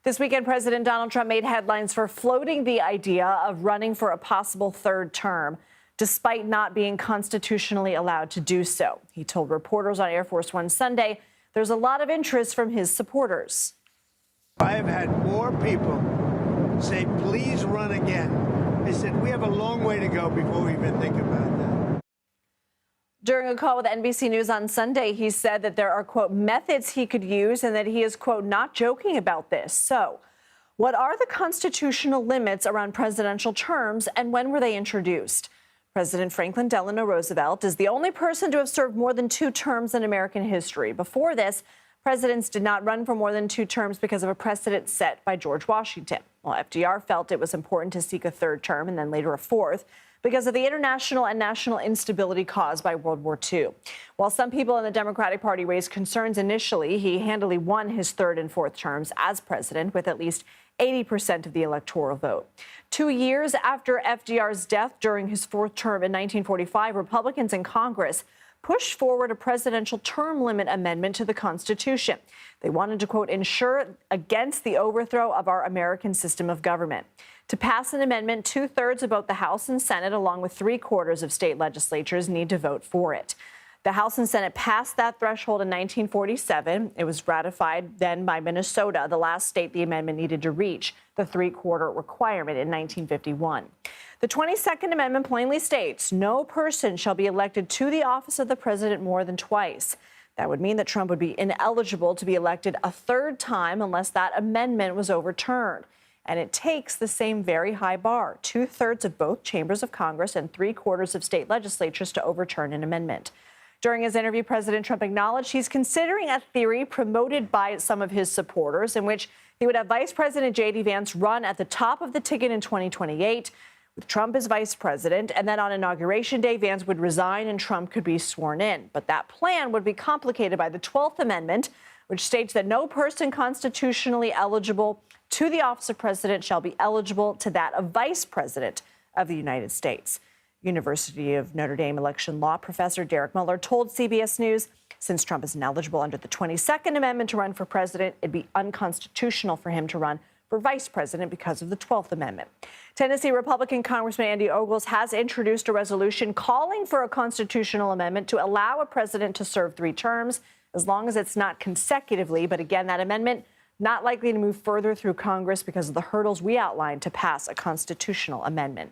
This weekend, President Donald Trump made headlines for floating the idea of running for a possible third term, despite not being constitutionally allowed to do so. He told reporters on Air Force One Sunday there's a lot of interest from his supporters. I have had more people say, please run again. They said, we have a long way to go before we even think about that. During a call with NBC News on Sunday, he said that there are, quote, methods he could use and that he is, quote, not joking about this. So what are the constitutional limits around presidential terms and when were they introduced? President Franklin Delano Roosevelt is the only person to have served more than 2 terms in American history. Before this, presidents did not run for more than 2 terms because of a precedent set by George Washington. Well, FDR felt it was important to seek a 3rd term and then later a 4th because of the international and national instability caused by World War II. While some people in the Democratic Party raised concerns initially, he handily won his 3rd and 4th terms as president with at least 80% of the electoral vote. 2 years after FDR's death during his 4th term in 1945, Republicans in Congress pushed forward a presidential term limit amendment to the Constitution. They wanted to, quote, ensure against the overthrow of our American system of government. To pass an amendment, 2/3 of both the House and Senate, along with 3/4 of state legislatures, need to vote for it. The House and Senate passed that threshold in 1947. It was ratified then by Minnesota, the last state the amendment needed to reach the 3/4 requirement in 1951. The 22nd Amendment plainly states no person shall be elected to the office of the president more than twice. That would mean that Trump would be ineligible to be elected a 3rd time unless that amendment was overturned. And it takes the same very high bar, 2/3 of both chambers of Congress and 3/4 of state legislatures to overturn an amendment. During his interview, President Trump acknowledged he's considering a theory promoted by some of his supporters in which he would have Vice President J.D. Vance run at the top of the ticket in 2028 with Trump as vice president, and then on Inauguration Day, Vance would resign and Trump could be sworn in. But that plan would be complicated by the 12th Amendment, which states that no person constitutionally eligible to the office of president shall be eligible to that of vice president of the United States. University of Notre Dame election law professor Derek Muller told CBS News, since Trump is ineligible under the 22nd Amendment to run for president, it'd be unconstitutional for him to run for vice president because of the 12th Amendment. Tennessee Republican Congressman Andy Ogles has introduced a resolution calling for a constitutional amendment to allow a president to serve 3 terms as long as it's not consecutively. But again, that amendment not likely to move further through Congress because of the hurdles we outlined to pass a constitutional amendment.